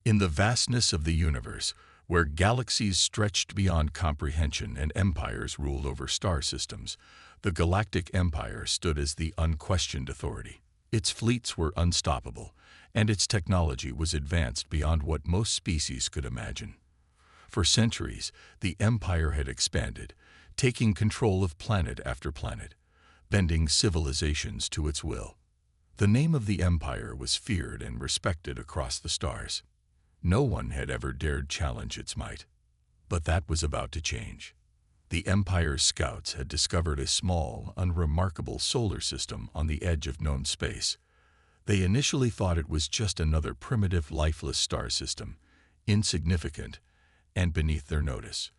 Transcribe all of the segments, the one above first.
In the vastness of the universe, where galaxies stretched beyond comprehension and empires ruled over star systems, the Galactic Empire stood as the unquestioned authority. Its fleets were unstoppable, and its technology was advanced beyond what most species could imagine. For centuries, the Empire had expanded, taking control of planet after planet, bending civilizations to its will. The name of the Empire was feared and respected across the stars. No one had ever dared challenge its might. But that was about to change. The Empire's scouts had discovered a small, unremarkable solar system on the edge of known space. They initially thought it was just another primitive, lifeless star system, insignificant and beneath their notice.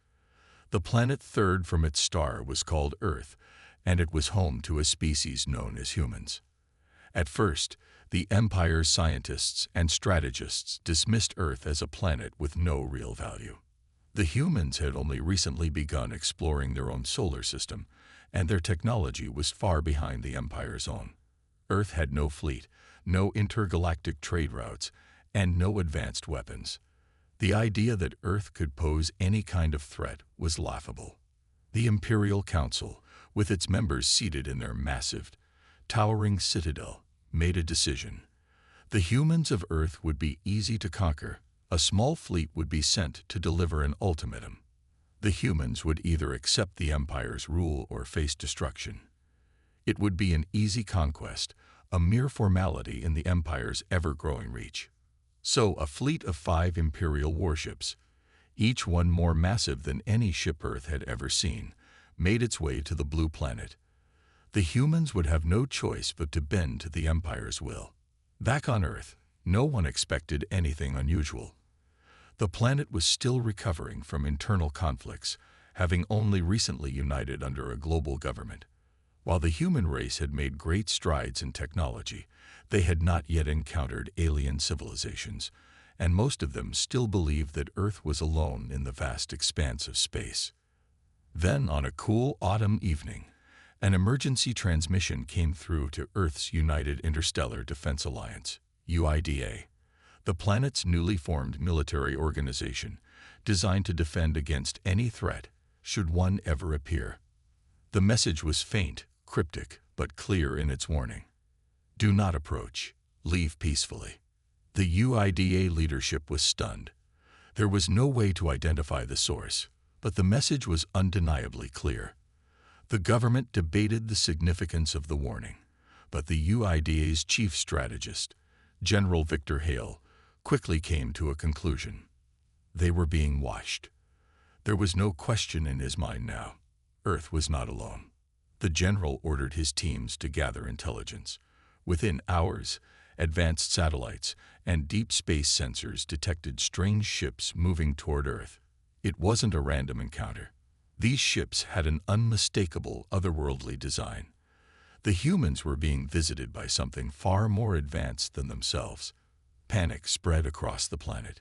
The planet third from its star was called Earth, and it was home to a species known as humans. At first, the Empire's scientists and strategists dismissed Earth as a planet with no real value. The humans had only recently begun exploring their own solar system, and their technology was far behind the Empire's own. Earth had no fleet, no intergalactic trade routes, and no advanced weapons. The idea that Earth could pose any kind of threat was laughable. The Imperial Council, with its members seated in their massive, towering citadel, made a decision. The humans of Earth would be easy to conquer. A small fleet would be sent to deliver an ultimatum. The humans would either accept the Empire's rule or face destruction. It would be an easy conquest, a mere formality in the Empire's ever-growing reach. So a fleet of 5 Imperial warships, each one more massive than any ship Earth had ever seen, made its way to the blue planet. The humans would have no choice but to bend to the Empire's will. Back on Earth, no one expected anything unusual. The planet was still recovering from internal conflicts, having only recently united under a global government. While the human race had made great strides in technology, they had not yet encountered alien civilizations, and most of them still believed that Earth was alone in the vast expanse of space. Then, on a cool autumn evening, an emergency transmission came through to Earth's United Interstellar Defense Alliance, UIDA, the planet's newly formed military organization, designed to defend against any threat, should one ever appear. The message was faint, cryptic, but clear in its warning. Do not approach. Leave peacefully. The UIDA leadership was stunned. There was no way to identify the source, but the message was undeniably clear. The government debated the significance of the warning, but the UIDA's chief strategist, General Victor Hale, quickly came to a conclusion. They were being watched. There was no question in his mind now. Earth was not alone. The general ordered his teams to gather intelligence. Within hours, advanced satellites and deep space sensors detected strange ships moving toward Earth. It wasn't a random encounter. These ships had an unmistakable otherworldly design. The humans were being visited by something far more advanced than themselves. Panic spread across the planet.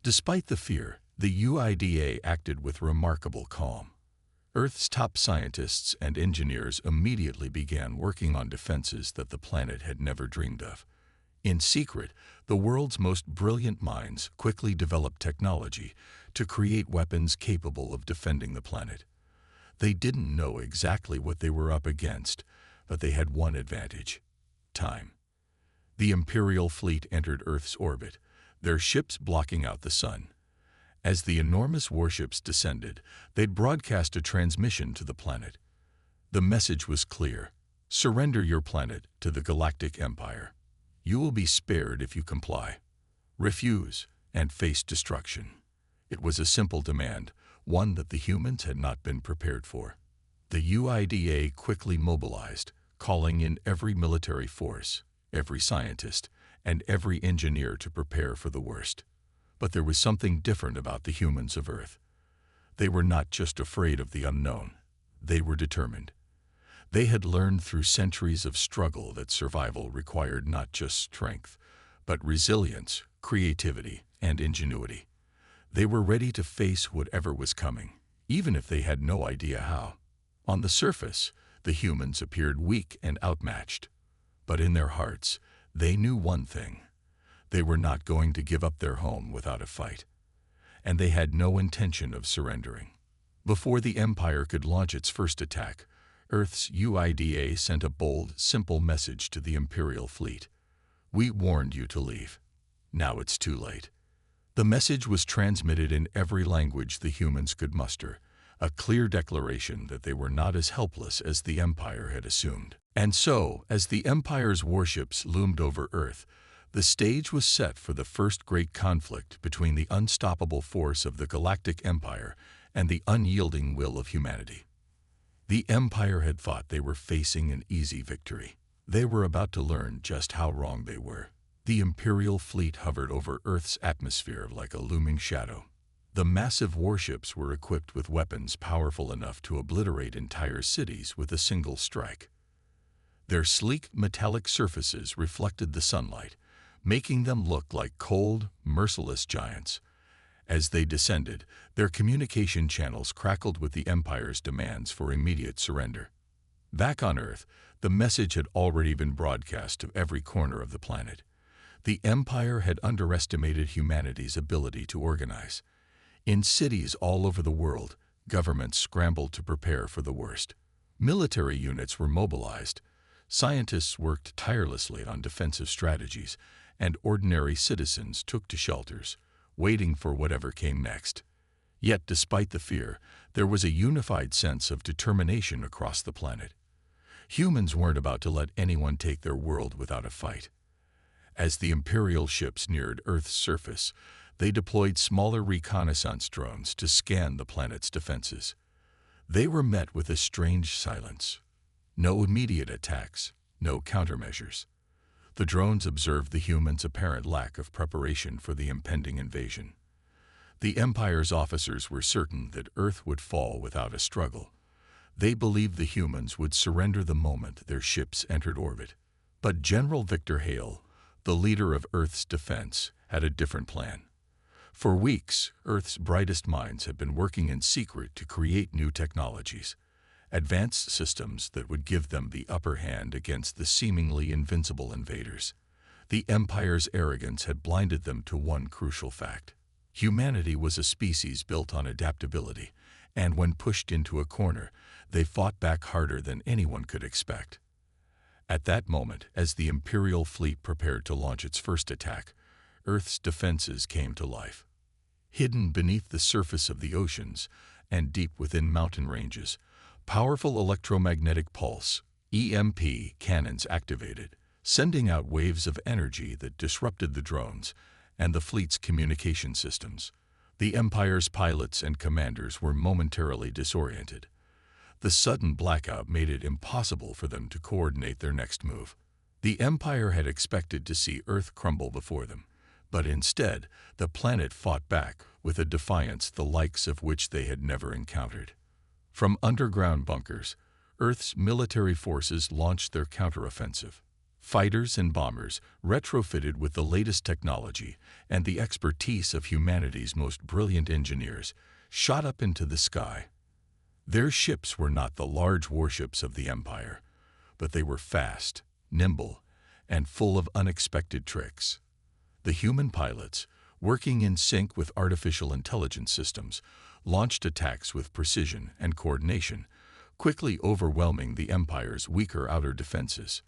Despite the fear, the UIDA acted with remarkable calm. Earth's top scientists and engineers immediately began working on defenses that the planet had never dreamed of. In secret, the world's most brilliant minds quickly developed technology to create weapons capable of defending the planet. They didn't know exactly what they were up against, but they had one advantage: time. The Imperial fleet entered Earth's orbit, their ships blocking out the sun. As the enormous warships descended, they'd broadcast a transmission to the planet. The message was clear: surrender your planet to the Galactic Empire. You will be spared if you comply. Refuse, and face destruction. It was a simple demand, one that the humans had not been prepared for. The UIDA quickly mobilized, calling in every military force, every scientist, and every engineer to prepare for the worst. But there was something different about the humans of Earth. They were not just afraid of the unknown. They were determined. They had learned through centuries of struggle that survival required not just strength, but resilience, creativity, and ingenuity. They were ready to face whatever was coming, even if they had no idea how. On the surface, the humans appeared weak and outmatched. But in their hearts, they knew one thing: They were not going to give up their home without a fight, and they had no intention of surrendering. Before the Empire could launch its first attack, Earth's UIDA sent a bold, simple message to the Imperial fleet. "We warned you to leave. Now it's too late." The message was transmitted in every language the humans could muster, a clear declaration that they were not as helpless as the Empire had assumed. And so, as the Empire's warships loomed over Earth, the stage was set for the first great conflict between the unstoppable force of the Galactic Empire and the unyielding will of humanity. The Empire had thought they were facing an easy victory. They were about to learn just how wrong they were. The Imperial fleet hovered over Earth's atmosphere like a looming shadow. The massive warships were equipped with weapons powerful enough to obliterate entire cities with a single strike. Their sleek, metallic surfaces reflected the sunlight, making them look like cold, merciless giants. As they descended, their communication channels crackled with the Empire's demands for immediate surrender. Back on Earth, the message had already been broadcast to every corner of the planet. The Empire had underestimated humanity's ability to organize. In cities all over the world, governments scrambled to prepare for the worst. Military units were mobilized, scientists worked tirelessly on defensive strategies, and ordinary citizens took to shelters, waiting for whatever came next. Yet, despite the fear, there was a unified sense of determination across the planet. Humans weren't about to let anyone take their world without a fight. As the Imperial ships neared Earth's surface, they deployed smaller reconnaissance drones to scan the planet's defenses. They were met with a strange silence. No immediate attacks, no countermeasures. The drones observed the humans' apparent lack of preparation for the impending invasion. The Empire's officers were certain that Earth would fall without a struggle. They believed the humans would surrender the moment their ships entered orbit. But General Victor Hale, the leader of Earth's defense, had a different plan. For weeks, Earth's brightest minds had been working in secret to create new technologies, advanced systems that would give them the upper hand against the seemingly invincible invaders. The Empire's arrogance had blinded them to one crucial fact. Humanity was a species built on adaptability, and when pushed into a corner, they fought back harder than anyone could expect. At that moment, as the Imperial fleet prepared to launch its first attack, Earth's defenses came to life. Hidden beneath the surface of the oceans and deep within mountain ranges, powerful electromagnetic pulse, EMP, cannons activated, sending out waves of energy that disrupted the drones and the fleet's communication systems. The Empire's pilots and commanders were momentarily disoriented. The sudden blackout made it impossible for them to coordinate their next move. The Empire had expected to see Earth crumble before them, but instead, the planet fought back with a defiance the likes of which they had never encountered. From underground bunkers, Earth's military forces launched their counteroffensive. Fighters and bombers, retrofitted with the latest technology and the expertise of humanity's most brilliant engineers, shot up into the sky. Their ships were not the large warships of the Empire, but they were fast, nimble, and full of unexpected tricks. The human pilots, working in sync with artificial intelligence systems, launched attacks with precision and coordination, quickly overwhelming the Empire's weaker outer defenses.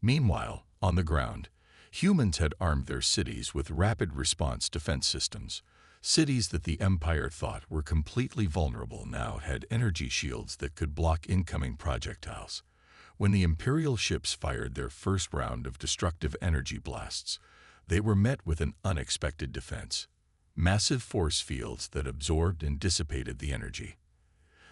Meanwhile, on the ground, humans had armed their cities with rapid response defense systems. Cities that the Empire thought were completely vulnerable now had energy shields that could block incoming projectiles. When the Imperial ships fired their first round of destructive energy blasts, they were met with an unexpected defense. Massive force fields that absorbed and dissipated the energy.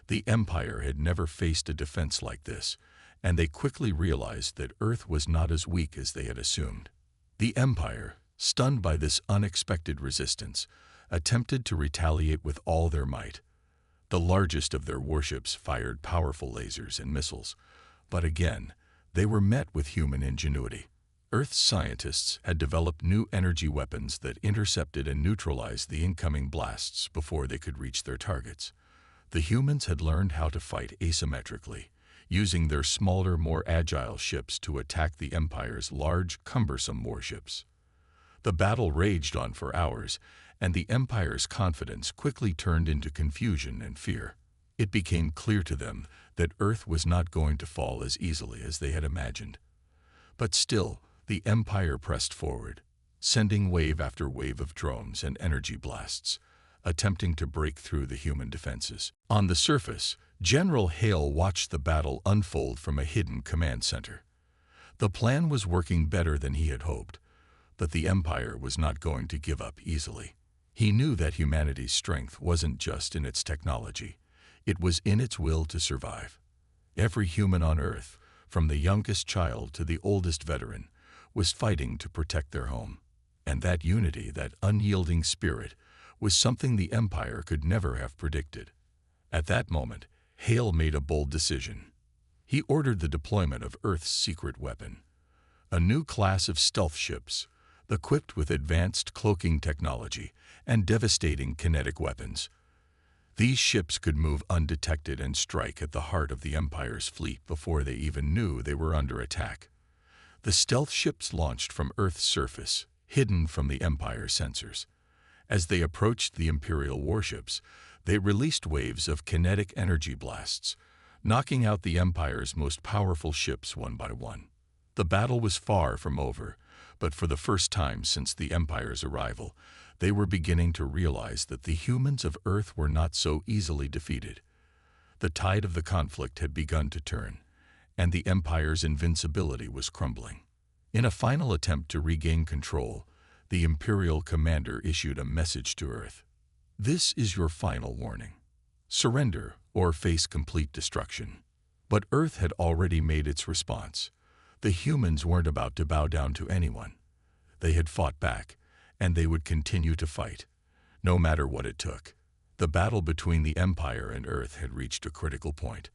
The Empire had never faced a defense like this, and they quickly realized that Earth was not as weak as they had assumed. The Empire, stunned by this unexpected resistance, attempted to retaliate with all their might. The largest of their warships fired powerful lasers and missiles, but again, they were met with human ingenuity. Earth's scientists had developed new energy weapons that intercepted and neutralized the incoming blasts before they could reach their targets. The humans had learned how to fight asymmetrically, using their smaller, more agile ships to attack the Empire's large, cumbersome warships. The battle raged on for hours, and the Empire's confidence quickly turned into confusion and fear. It became clear to them that Earth was not going to fall as easily as they had imagined. But still, the Empire pressed forward, sending wave after wave of drones and energy blasts, attempting to break through the human defenses. On the surface, General Hale watched the battle unfold from a hidden command center. The plan was working better than he had hoped, but the Empire was not going to give up easily. He knew that humanity's strength wasn't just in its technology, it was in its will to survive. Every human on Earth, from the youngest child to the oldest veteran, was fighting to protect their home. And that unity, that unyielding spirit, was something the Empire could never have predicted. At that moment, Hale made a bold decision. He ordered the deployment of Earth's secret weapon, a new class of stealth ships, equipped with advanced cloaking technology and devastating kinetic weapons. These ships could move undetected and strike at the heart of the Empire's fleet before they even knew they were under attack. The stealth ships launched from Earth's surface, hidden from the Empire's sensors. As they approached the Imperial warships, they released waves of kinetic energy blasts, knocking out the Empire's most powerful ships one by one. The battle was far from over, but for the first time since the Empire's arrival, they were beginning to realize that the humans of Earth were not so easily defeated. The tide of the conflict had begun to turn, and the Empire's invincibility was crumbling. In a final attempt to regain control, the Imperial commander issued a message to Earth. "This is your final warning. Surrender or face complete destruction." But Earth had already made its response. The humans weren't about to bow down to anyone. They had fought back, and they would continue to fight, no matter what it took. The battle between the Empire and Earth had reached a critical point.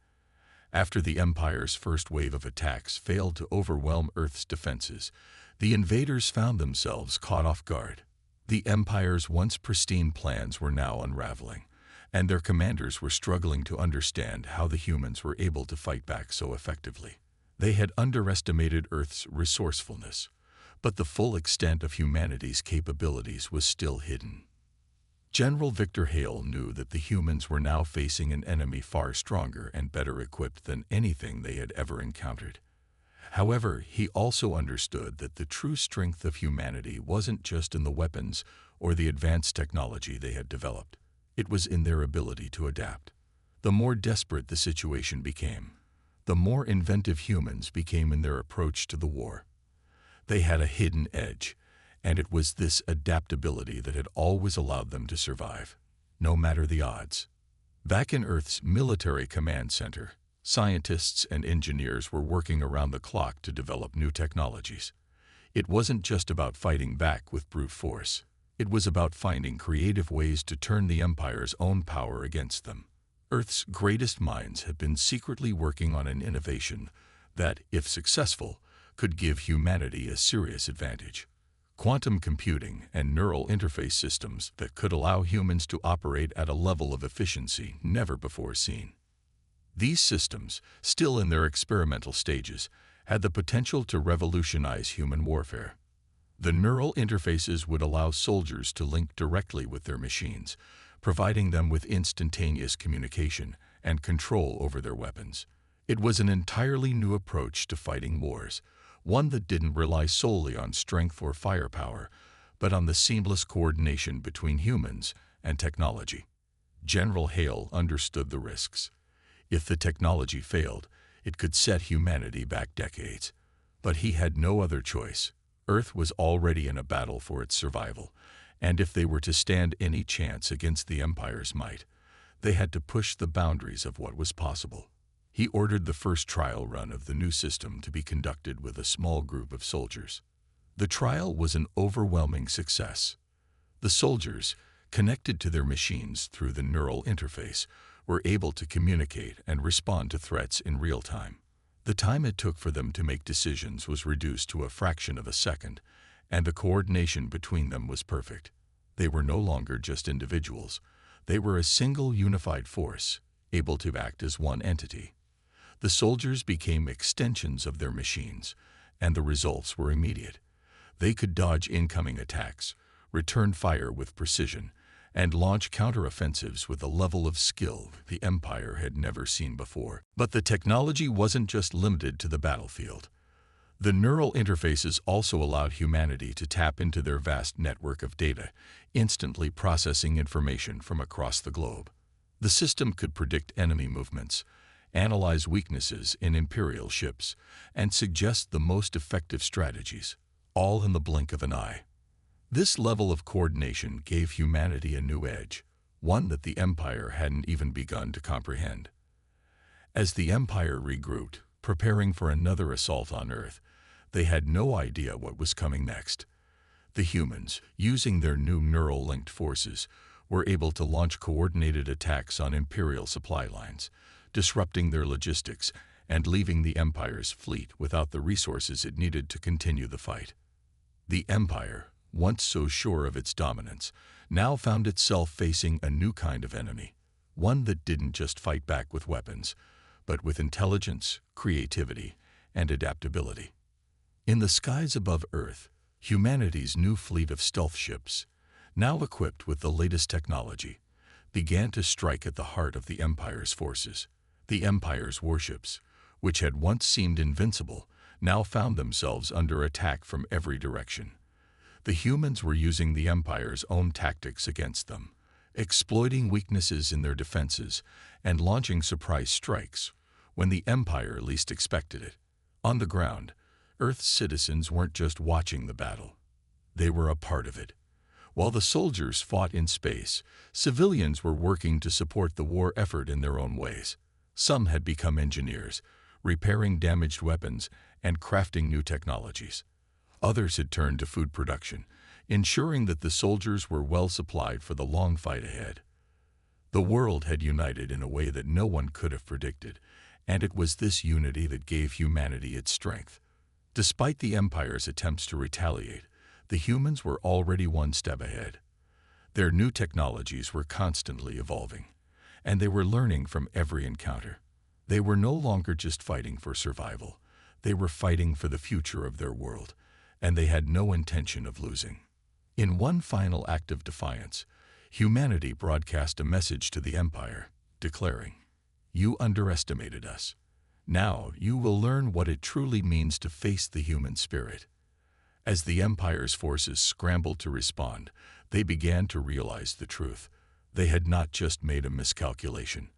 After the Empire's first wave of attacks failed to overwhelm Earth's defenses, the invaders found themselves caught off guard. The Empire's once pristine plans were now unraveling, and their commanders were struggling to understand how the humans were able to fight back so effectively. They had underestimated Earth's resourcefulness, but the full extent of humanity's capabilities was still hidden. General Victor Hale knew that the humans were now facing an enemy far stronger and better equipped than anything they had ever encountered. However, he also understood that the true strength of humanity wasn't just in the weapons or the advanced technology they had developed. It was in their ability to adapt. The more desperate the situation became, the more inventive humans became in their approach to the war. They had a hidden edge, and it was this adaptability that had always allowed them to survive, no matter the odds. Back in Earth's military command center, scientists and engineers were working around the clock to develop new technologies. It wasn't just about fighting back with brute force. It was about finding creative ways to turn the Empire's own power against them. Earth's greatest minds had been secretly working on an innovation that, if successful, could give humanity a serious advantage. Quantum computing and neural interface systems that could allow humans to operate at a level of efficiency never before seen. These systems, still in their experimental stages, had the potential to revolutionize human warfare. The neural interfaces would allow soldiers to link directly with their machines, providing them with instantaneous communication and control over their weapons. It was an entirely new approach to fighting wars, one that didn't rely solely on strength or firepower, but on the seamless coordination between humans and technology. General Hale understood the risks. If the technology failed, it could set humanity back decades. But he had no other choice. Earth was already in a battle for its survival, and if they were to stand any chance against the Empire's might, they had to push the boundaries of what was possible. He ordered the first trial run of the new system to be conducted with a small group of soldiers. The trial was an overwhelming success. The soldiers, connected to their machines through the neural interface, were able to communicate and respond to threats in real time. The time it took for them to make decisions was reduced to a fraction of a second, and the coordination between them was perfect. They were no longer just individuals. They were a single unified force, able to act as one entity. The soldiers became extensions of their machines, and the results were immediate. They could dodge incoming attacks, return fire with precision, and launch counteroffensives with a level of skill the Empire had never seen before. But the technology wasn't just limited to the battlefield. The neural interfaces also allowed humanity to tap into their vast network of data, instantly processing information from across the globe. The system could predict enemy movements, analyze weaknesses in Imperial ships, and suggest the most effective strategies, all in the blink of an eye. This level of coordination gave humanity a new edge, one that the Empire hadn't even begun to comprehend. As the Empire regrouped, preparing for another assault on Earth, they had no idea what was coming next. The humans, using their new neural-linked forces, were able to launch coordinated attacks on Imperial supply lines, disrupting their logistics and leaving the Empire's fleet without the resources it needed to continue the fight. The Empire, once so sure of its dominance, now found itself facing a new kind of enemy, one that didn't just fight back with weapons, but with intelligence, creativity, and adaptability. In the skies above Earth, humanity's new fleet of stealth ships, now equipped with the latest technology, began to strike at the heart of the Empire's forces. The Empire's warships, which had once seemed invincible, now found themselves under attack from every direction. The humans were using the Empire's own tactics against them, exploiting weaknesses in their defenses and launching surprise strikes when the Empire least expected it. On the ground, Earth's citizens weren't just watching the battle. They were a part of it. While the soldiers fought in space, civilians were working to support the war effort in their own ways. Some had become engineers, repairing damaged weapons and crafting new technologies. Others had turned to food production, ensuring that the soldiers were well supplied for the long fight ahead. The world had united in a way that no one could have predicted, and it was this unity that gave humanity its strength. Despite the Empire's attempts to retaliate, the humans were already one step ahead. Their new technologies were constantly evolving, and they were learning from every encounter. They were no longer just fighting for survival. They were fighting for the future of their world, and they had no intention of losing. In one final act of defiance, humanity broadcast a message to the Empire, declaring, "You underestimated us. Now you will learn what it truly means to face the human spirit." As the Empire's forces scrambled to respond, they began to realize the truth. They had not just made a miscalculation.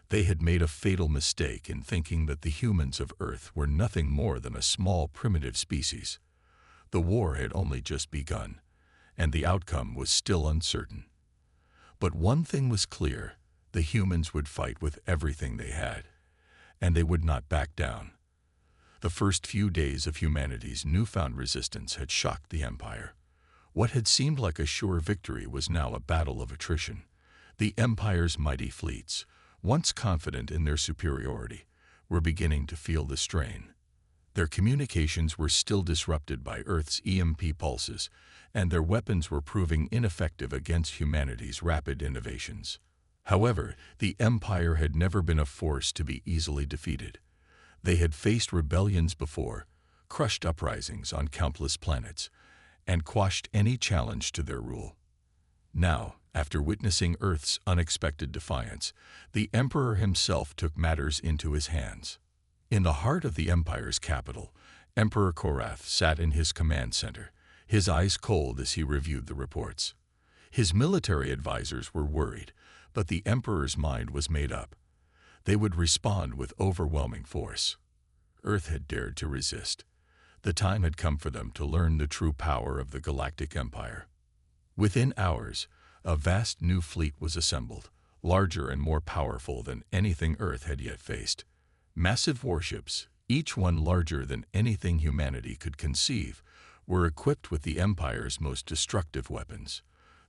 They had made a fatal mistake in thinking that the humans of Earth were nothing more than a small primitive species. The war had only just begun, and the outcome was still uncertain. But one thing was clear: the humans would fight with everything they had, and they would not back down. The first few days of humanity's newfound resistance had shocked the Empire. What had seemed like a sure victory was now a battle of attrition. The Empire's mighty fleets, once confident in their superiority, were beginning to feel the strain. Their communications were still disrupted by Earth's EMP pulses, and their weapons were proving ineffective against humanity's rapid innovations. However, the Empire had never been a force to be easily defeated. They had faced rebellions before, crushed uprisings on countless planets, and quashed any challenge to their rule. Now, after witnessing Earth's unexpected defiance, the Emperor himself took matters into his hands. In the heart of the Empire's capital, Emperor Korath sat in his command center, his eyes cold as he reviewed the reports. His military advisors were worried, but the Emperor's mind was made up. They would respond with overwhelming force. Earth had dared to resist. The time had come for them to learn the true power of the Galactic Empire. Within hours, a vast new fleet was assembled, larger and more powerful than anything Earth had yet faced. Massive warships, each one larger than anything humanity could conceive, were equipped with the Empire's most destructive weapons.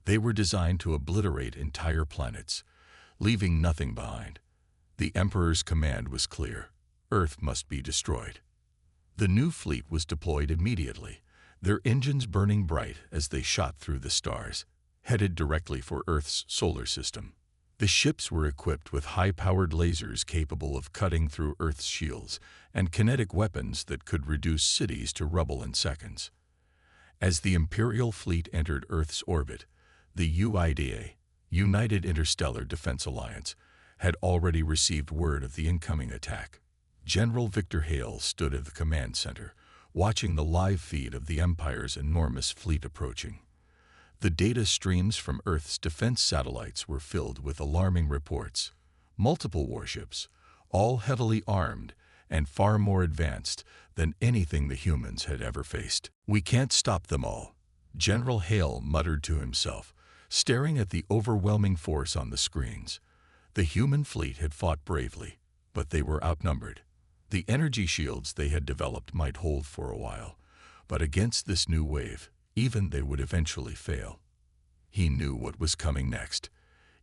They were designed to obliterate entire planets, leaving nothing behind. The Emperor's command was clear: Earth must be destroyed. The new fleet was deployed immediately, their engines burning bright as they shot through the stars, headed directly for Earth's solar system. The ships were equipped with high-powered lasers capable of cutting through Earth's shields and kinetic weapons that could reduce cities to rubble in seconds. As the Imperial fleet entered Earth's orbit, the UIDA, United Interstellar Defense Alliance, had already received word of the incoming attack. General Victor Hale stood at the command center, watching the live feed of the Empire's enormous fleet approaching. The data streams from Earth's defense satellites were filled with alarming reports. Multiple warships, all heavily armed and far more advanced than anything the humans had ever faced. "We can't stop them all," General Hale muttered to himself, staring at the overwhelming force on the screens. The human fleet had fought bravely, but they were outnumbered. The energy shields they had developed might hold for a while, but against this new wave, even they would eventually fail. He knew what was coming next.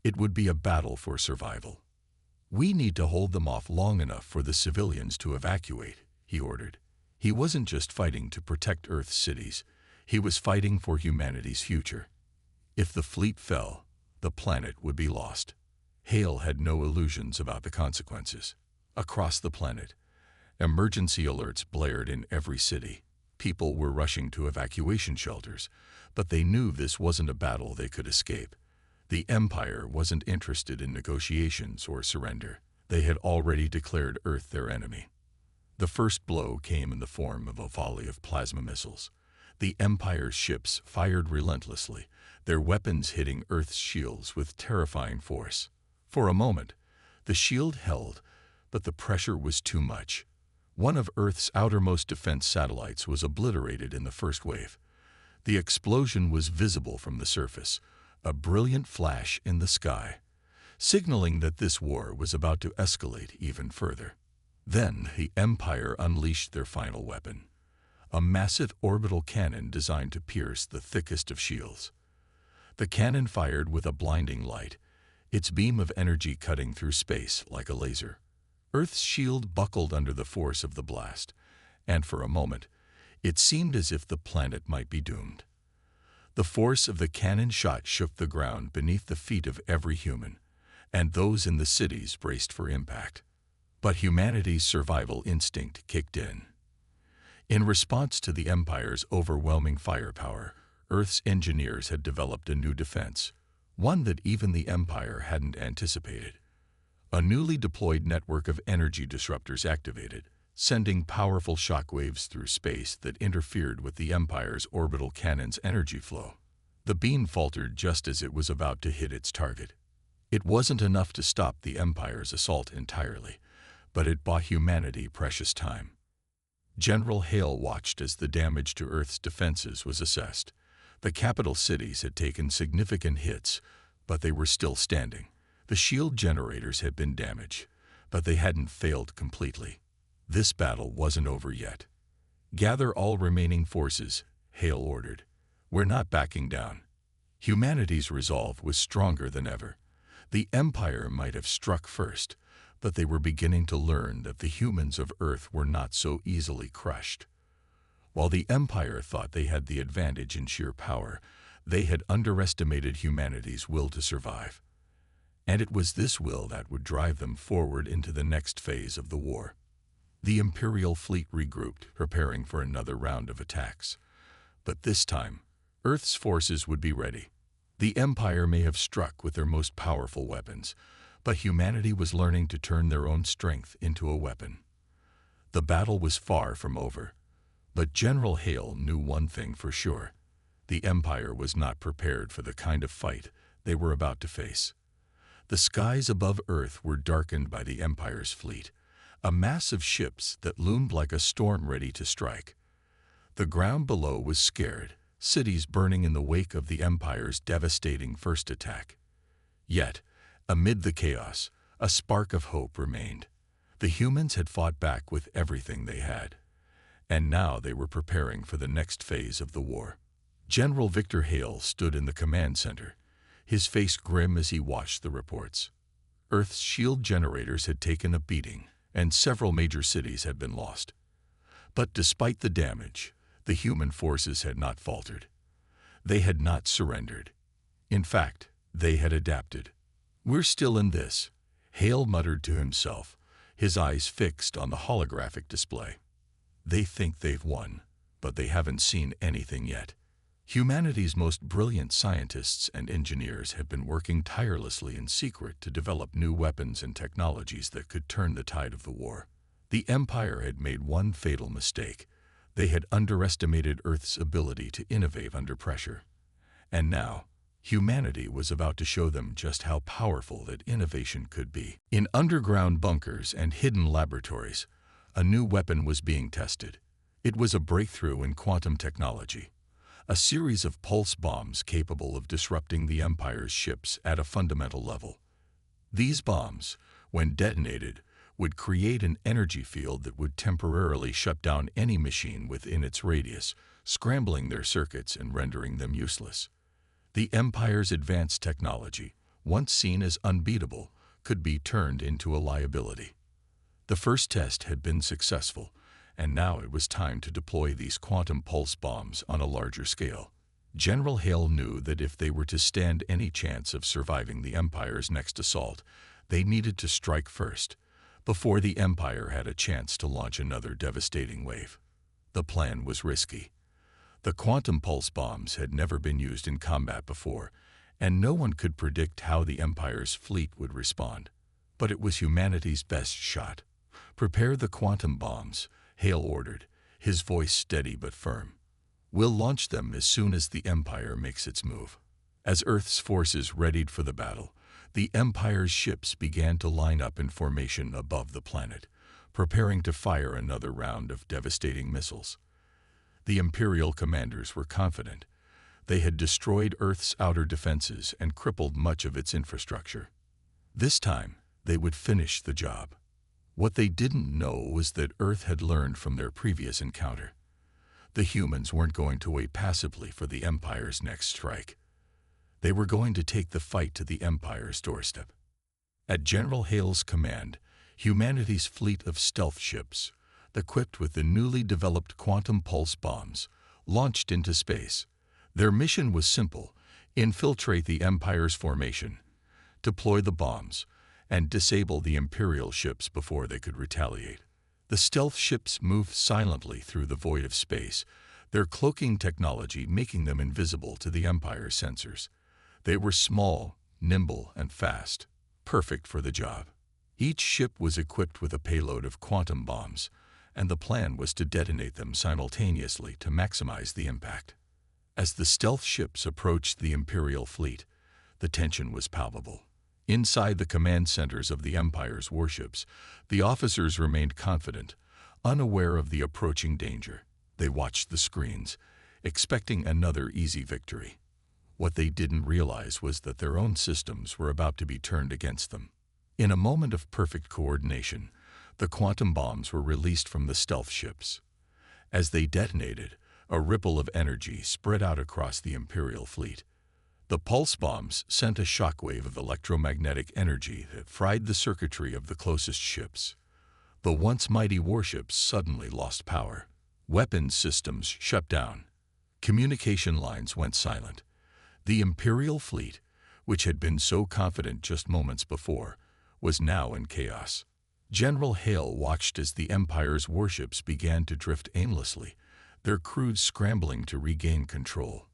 It would be a battle for survival. "We need to hold them off long enough for the civilians to evacuate," he ordered. He wasn't just fighting to protect Earth's cities. He was fighting for humanity's future. If the fleet fell, the planet would be lost. Hale had no illusions about the consequences. Across the planet, emergency alerts blared in every city. People were rushing to evacuation shelters, but they knew this wasn't a battle they could escape. The Empire wasn't interested in negotiations or surrender. They had already declared Earth their enemy. The first blow came in the form of a volley of plasma missiles. The Empire's ships fired relentlessly, their weapons hitting Earth's shields with terrifying force. For a moment, the shield held, but the pressure was too much. One of Earth's outermost defense satellites was obliterated in the first wave. The explosion was visible from the surface, a brilliant flash in the sky, signaling that this war was about to escalate even further. Then the Empire unleashed their final weapon, a massive orbital cannon designed to pierce the thickest of shields. The cannon fired with a blinding light, its beam of energy cutting through space like a laser. Earth's shield buckled under the force of the blast, and for a moment, it seemed as if the planet might be doomed. The force of the cannon shot shook the ground beneath the feet of every human, and those in the cities braced for impact. But humanity's survival instinct kicked in. In response to the Empire's overwhelming firepower, Earth's engineers had developed a new defense, one that even the Empire hadn't anticipated. A newly deployed network of energy disruptors activated, sending powerful shockwaves through space that interfered with the Empire's orbital cannon's energy flow. The beam faltered just as it was about to hit its target. It wasn't enough to stop the Empire's assault entirely, but it bought humanity precious time. General Hale watched as the damage to Earth's defenses was assessed. The capital cities had taken significant hits, but they were still standing. The shield generators had been damaged, but they hadn't failed completely. This battle wasn't over yet. "Gather all remaining forces," Hale ordered. "We're not backing down." Humanity's resolve was stronger than ever. The Empire might have struck first, but they were beginning to learn that the humans of Earth were not so easily crushed. While the Empire thought they had the advantage in sheer power, they had underestimated humanity's will to survive. And it was this will that would drive them forward into the next phase of the war. The Imperial fleet regrouped, preparing for another round of attacks. But this time, Earth's forces would be ready. The Empire may have struck with their most powerful weapons, but humanity was learning to turn their own strength into a weapon. The battle was far from over, but General Hale knew one thing for sure. The Empire was not prepared for the kind of fight they were about to face. The skies above Earth were darkened by the Empire's fleet, a mass of ships that loomed like a storm ready to strike. The ground below was scared, cities burning in the wake of the Empire's devastating first attack. Yet, amid the chaos, a spark of hope remained. The humans had fought back with everything they had, and now they were preparing for the next phase of the war. General Victor Hale stood in the command center, his face grim as he watched the reports. Earth's shield generators had taken a beating, and several major cities had been lost. But despite the damage, the human forces had not faltered. They had not surrendered. In fact, they had adapted. "We're still in this," Hale muttered to himself, his eyes fixed on the holographic display. "They think they've won, but they haven't seen anything yet." Humanity's most brilliant scientists and engineers have been working tirelessly in secret to develop new weapons and technologies that could turn the tide of the war. The Empire had made one fatal mistake. They had underestimated Earth's ability to innovate under pressure. And now, humanity was about to show them just how powerful that innovation could be. In underground bunkers and hidden laboratories, a new weapon was being tested. It was a breakthrough in quantum technology, a series of pulse bombs capable of disrupting the Empire's ships at a fundamental level. These bombs, when detonated, would create an energy field that would temporarily shut down any machine within its radius, scrambling their circuits and rendering them useless. The Empire's advanced technology, once seen as unbeatable, could be turned into a liability. The first test had been successful, and now it was time to deploy these quantum pulse bombs on a larger scale. General Hale knew that if they were to stand any chance of surviving the Empire's next assault, they needed to strike first, before the Empire had a chance to launch another devastating wave. The plan was risky. The quantum pulse bombs had never been used in combat before, and no one could predict how the Empire's fleet would respond. But it was humanity's best shot. "Prepare the quantum bombs," Hale ordered, his voice steady but firm. "We'll launch them as soon as the Empire makes its move." As Earth's forces readied for the battle, the Empire's ships began to line up in formation above the planet, preparing to fire another round of devastating missiles. The Imperial commanders were confident. They had destroyed Earth's outer defenses and crippled much of its infrastructure. This time, they would finish the job. What they didn't know was that Earth had learned from their previous encounter. The humans weren't going to wait passively for the Empire's next strike. They were going to take the fight to the Empire's doorstep. At General Hale's command, humanity's fleet of stealth ships, equipped with the newly developed quantum pulse bombs, launched into space. Their mission was simple: infiltrate the Empire's formation, deploy the bombs, and disable the Imperial ships before they could retaliate. The stealth ships moved silently through the void of space, their cloaking technology making them invisible to the Empire's sensors. They were small, nimble, and fast, perfect for the job. Each ship was equipped with a payload of quantum bombs, and the plan was to detonate them simultaneously to maximize the impact. As the stealth ships approached the Imperial fleet, the tension was palpable. Inside the command centers of the Empire's warships, the officers remained confident, unaware of the approaching danger. They watched the screens, expecting another easy victory. What they didn't realize was that their own systems were about to be turned against them. In a moment of perfect coordination, the quantum bombs were released from the stealth ships. As they detonated, a ripple of energy spread out across the Imperial fleet. The pulse bombs sent a shockwave of electromagnetic energy that fried the circuitry of the closest ships. The once mighty warships suddenly lost power. Weapons systems shut down. Communication lines went silent. The Imperial fleet, which had been so confident just moments before, was now in chaos. General Hale watched as the Empire's warships began to drift aimlessly, their crews scrambling to regain control.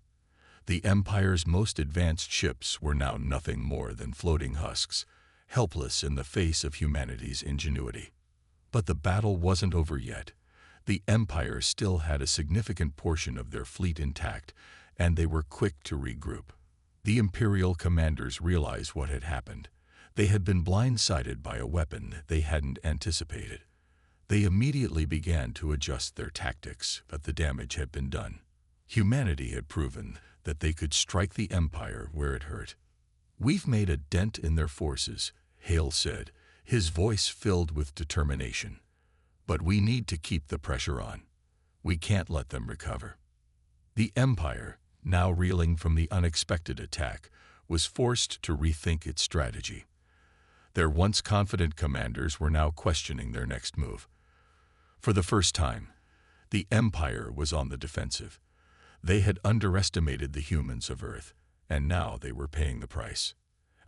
The Empire's most advanced ships were now nothing more than floating husks, helpless in the face of humanity's ingenuity. But the battle wasn't over yet. The Empire still had a significant portion of their fleet intact, and they were quick to regroup. The Imperial commanders realized what had happened. They had been blindsided by a weapon they hadn't anticipated. They immediately began to adjust their tactics, but the damage had been done. Humanity had proven that they could strike the Empire where it hurt. "We've made a dent in their forces," Hale said, his voice filled with determination. "But we need to keep the pressure on. We can't let them recover." The Empire, now reeling from the unexpected attack, was forced to rethink its strategy. Their once confident commanders were now questioning their next move. For the first time, the Empire was on the defensive. They had underestimated the humans of Earth, and now they were paying the price.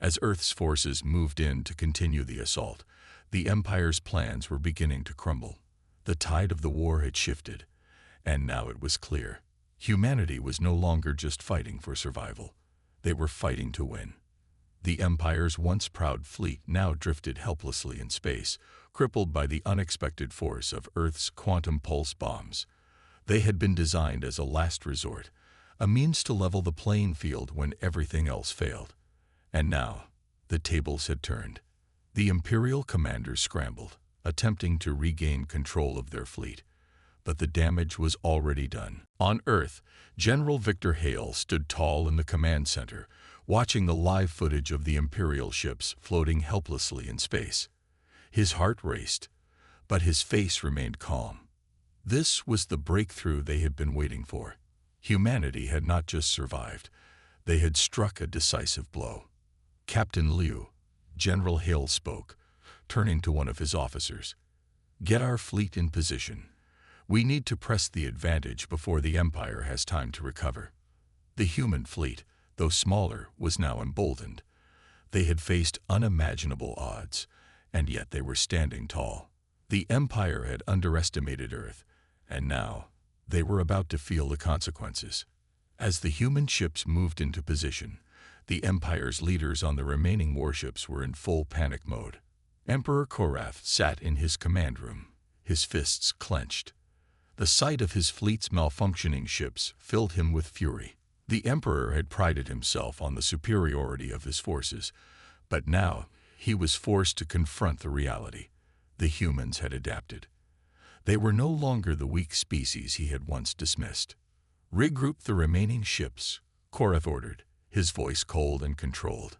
As Earth's forces moved in to continue the assault, the Empire's plans were beginning to crumble. The tide of the war had shifted, and now it was clear. Humanity was no longer just fighting for survival. They were fighting to win. The Empire's once proud fleet now drifted helplessly in space, crippled by the unexpected force of Earth's quantum pulse bombs. They had been designed as a last resort, a means to level the playing field when everything else failed. And now, the tables had turned. The Imperial commanders scrambled, attempting to regain control of their fleet. But the damage was already done. On Earth, General Victor Hale stood tall in the command center, watching the live footage of the Imperial ships floating helplessly in space. His heart raced, but his face remained calm. This was the breakthrough they had been waiting for. Humanity had not just survived, they had struck a decisive blow. Captain Liu, General Hale spoke, turning to one of his officers. "Get our fleet in position. We need to press the advantage before the Empire has time to recover." The human fleet, though smaller, was now emboldened. They had faced unimaginable odds, and yet they were standing tall. The Empire had underestimated Earth, and now they were about to feel the consequences. As the human ships moved into position, the Empire's leaders on the remaining warships were in full panic mode. Emperor Korath sat in his command room, his fists clenched. The sight of his fleet's malfunctioning ships filled him with fury. The Emperor had prided himself on the superiority of his forces, but now he was forced to confront the reality. The humans had adapted. They were no longer the weak species he had once dismissed. "Regroup the remaining ships," Korath ordered, his voice cold and controlled.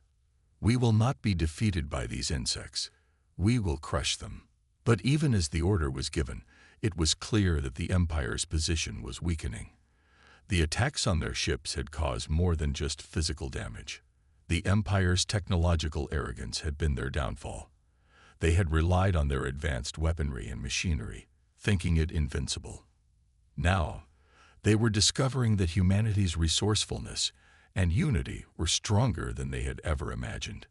"We will not be defeated by these insects. We will crush them." But even as the order was given, it was clear that the Empire's position was weakening. The attacks on their ships had caused more than just physical damage. The Empire's technological arrogance had been their downfall. They had relied on their advanced weaponry and machinery, thinking it invincible. Now, they were discovering that humanity's resourcefulness and unity were stronger than they had ever imagined.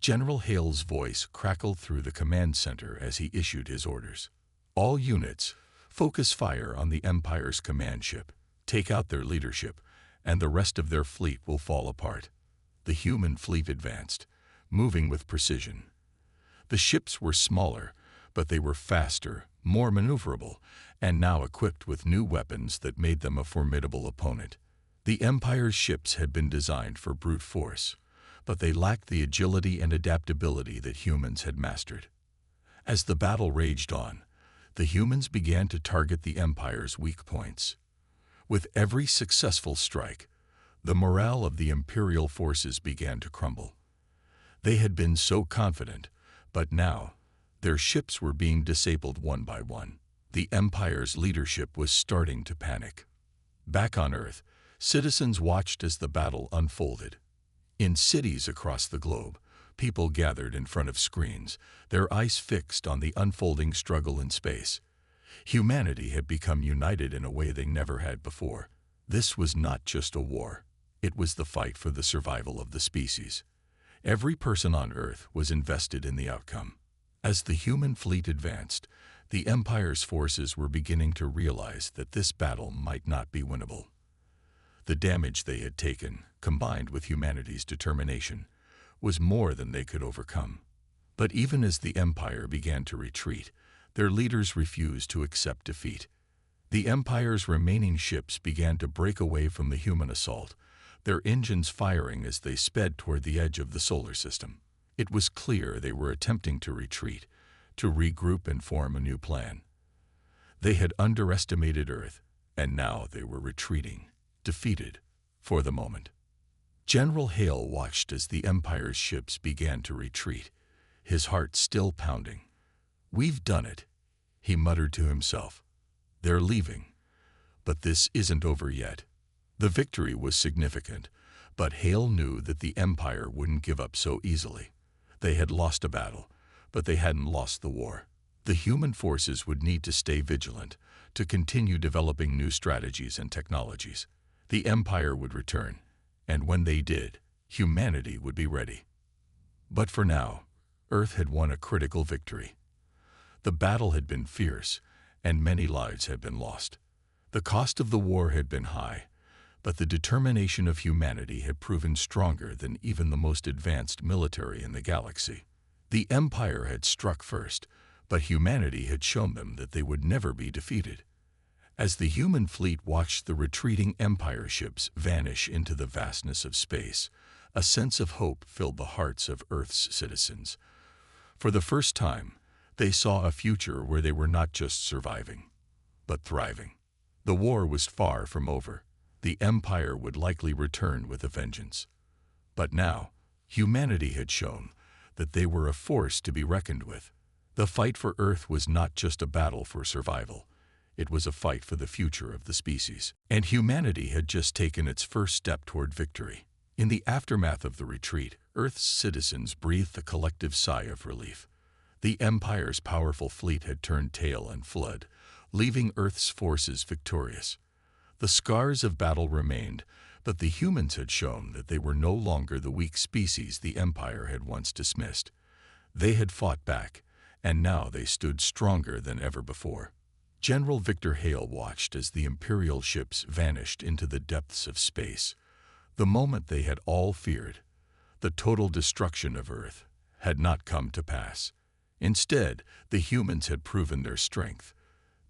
General Hale's voice crackled through the command center as he issued his orders. "All units, focus fire on the Empire's command ship. Take out their leadership, and the rest of their fleet will fall apart." The human fleet advanced, moving with precision. The ships were smaller, but they were faster, more maneuverable, and now equipped with new weapons that made them a formidable opponent. The Empire's ships had been designed for brute force, but they lacked the agility and adaptability that humans had mastered. As the battle raged on, the humans began to target the Empire's weak points. With every successful strike, the morale of the Imperial forces began to crumble. They had been so confident, but now their ships were being disabled one by one. The Empire's leadership was starting to panic. Back on Earth, citizens watched as the battle unfolded. In cities across the globe, people gathered in front of screens, their eyes fixed on the unfolding struggle in space. Humanity had become united in a way they never had before. This was not just a war. It was the fight for the survival of the species. Every person on Earth was invested in the outcome. As the human fleet advanced, the Empire's forces were beginning to realize that this battle might not be winnable. The damage they had taken, combined with humanity's determination, was more than they could overcome. But even as the Empire began to retreat, their leaders refused to accept defeat. The Empire's remaining ships began to break away from the human assault, their engines firing as they sped toward the edge of the solar system. It was clear they were attempting to retreat, to regroup and form a new plan. They had underestimated Earth, and now they were retreating, defeated, for the moment. General Hale watched as the Empire's ships began to retreat, his heart still pounding. "We've done it," he muttered to himself. "They're leaving. But this isn't over yet." The victory was significant, but Hale knew that the Empire wouldn't give up so easily. They had lost a battle, but they hadn't lost the war. The human forces would need to stay vigilant, to continue developing new strategies and technologies. The Empire would return, and when they did, humanity would be ready. But for now, Earth had won a critical victory. The battle had been fierce, and many lives had been lost. The cost of the war had been high, but the determination of humanity had proven stronger than even the most advanced military in the galaxy. The Empire had struck first, but humanity had shown them that they would never be defeated. As the human fleet watched the retreating Empire ships vanish into the vastness of space, a sense of hope filled the hearts of Earth's citizens. For the first time, they saw a future where they were not just surviving, but thriving. The war was far from over. The Empire would likely return with a vengeance. But now, humanity had shown that they were a force to be reckoned with. The fight for Earth was not just a battle for survival. It was a fight for the future of the species. And humanity had just taken its first step toward victory. In the aftermath of the retreat, Earth's citizens breathed a collective sigh of relief. The Empire's powerful fleet had turned tail and fled, leaving Earth's forces victorious. The scars of battle remained, but the humans had shown that they were no longer the weak species the Empire had once dismissed. They had fought back, and now they stood stronger than ever before. General Victor Hale watched as the Imperial ships vanished into the depths of space. The moment they had all feared, the total destruction of Earth, had not come to pass. Instead, the humans had proven their strength,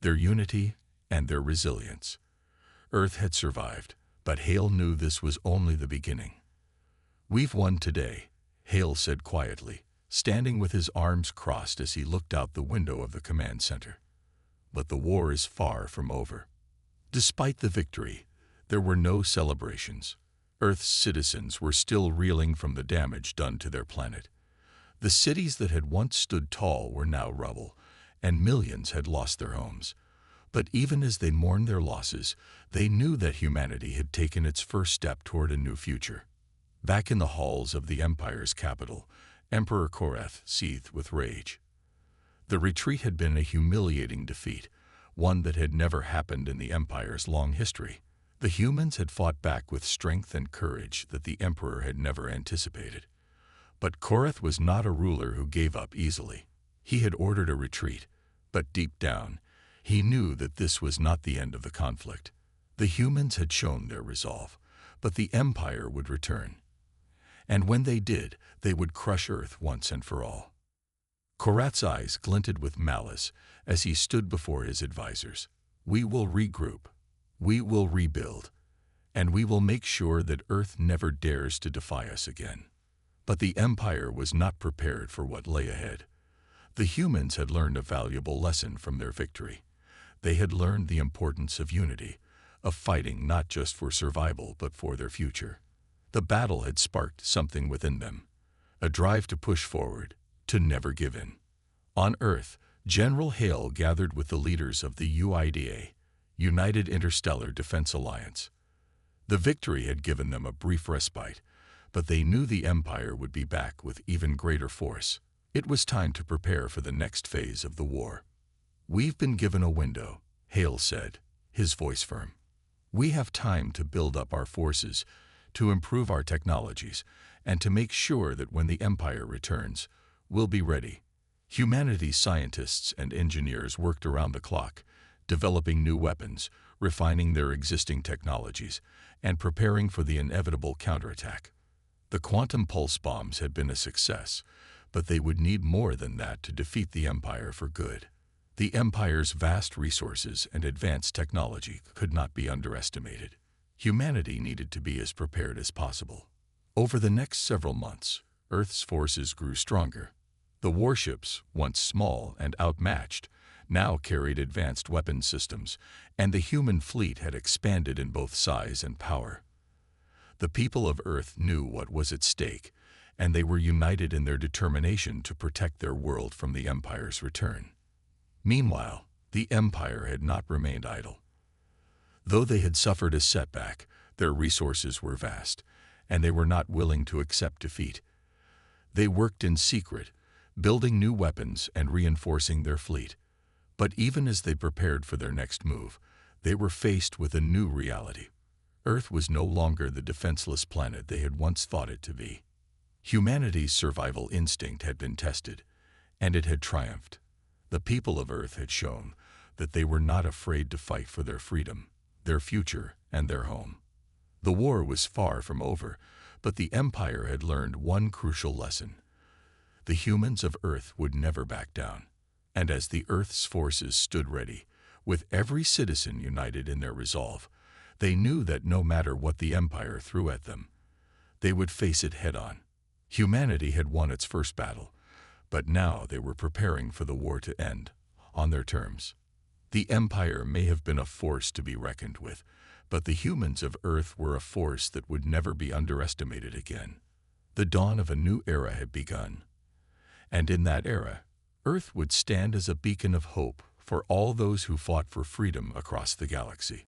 their unity, and their resilience. Earth had survived, but Hale knew this was only the beginning. "We've won today," Hale said quietly, standing with his arms crossed as he looked out the window of the command center. But the war is far from over. Despite the victory, there were no celebrations. Earth's citizens were still reeling from the damage done to their planet. The cities that had once stood tall were now rubble, and millions had lost their homes. But even as they mourned their losses, they knew that humanity had taken its first step toward a new future. Back in the halls of the Empire's capital, Emperor Korath seethed with rage. The retreat had been a humiliating defeat, one that had never happened in the Empire's long history. The humans had fought back with strength and courage that the Emperor had never anticipated. But Korath was not a ruler who gave up easily. He had ordered a retreat, but deep down, he knew that this was not the end of the conflict. The humans had shown their resolve, but the Empire would return. And when they did, they would crush Earth once and for all. Korath's eyes glinted with malice as he stood before his advisors. "We will regroup, we will rebuild, and we will make sure that Earth never dares to defy us again." But the Empire was not prepared for what lay ahead. The humans had learned a valuable lesson from their victory. They had learned the importance of unity, of fighting not just for survival but for their future. The battle had sparked something within them, a drive to push forward, to never give in. On Earth, General Hale gathered with the leaders of the UIDA, United Interstellar Defense Alliance. The victory had given them a brief respite, but they knew the Empire would be back with even greater force. It was time to prepare for the next phase of the war. "We've been given a window," Hale said, his voice firm. "We have time to build up our forces, to improve our technologies, and to make sure that when the Empire returns, we'll be ready." Humanity's scientists and engineers worked around the clock, developing new weapons, refining their existing technologies, and preparing for the inevitable counterattack. The quantum pulse bombs had been a success, but they would need more than that to defeat the Empire for good. The Empire's vast resources and advanced technology could not be underestimated. Humanity needed to be as prepared as possible. Over the next several months, Earth's forces grew stronger. The warships, once small and outmatched, now carried advanced weapon systems, and the human fleet had expanded in both size and power. The people of Earth knew what was at stake, and they were united in their determination to protect their world from the Empire's return. Meanwhile, the Empire had not remained idle. Though they had suffered a setback, their resources were vast, and they were not willing to accept defeat. They worked in secret, building new weapons and reinforcing their fleet. But even as they prepared for their next move, they were faced with a new reality. Earth was no longer the defenseless planet they had once thought it to be. Humanity's survival instinct had been tested, and it had triumphed. The people of Earth had shown that they were not afraid to fight for their freedom. their future, and their home. The war was far from over, but the Empire had learned one crucial lesson. The humans of Earth would never back down. And as the Earth's forces stood ready, with every citizen united in their resolve, they knew that no matter what the Empire threw at them, they would face it head-on. Humanity had won its first battle, but now they were preparing for the war to end, on their terms. The Empire may have been a force to be reckoned with, but the humans of Earth were a force that would never be underestimated again. The dawn of a new era had begun, and in that era, Earth would stand as a beacon of hope for all those who fought for freedom across the galaxy.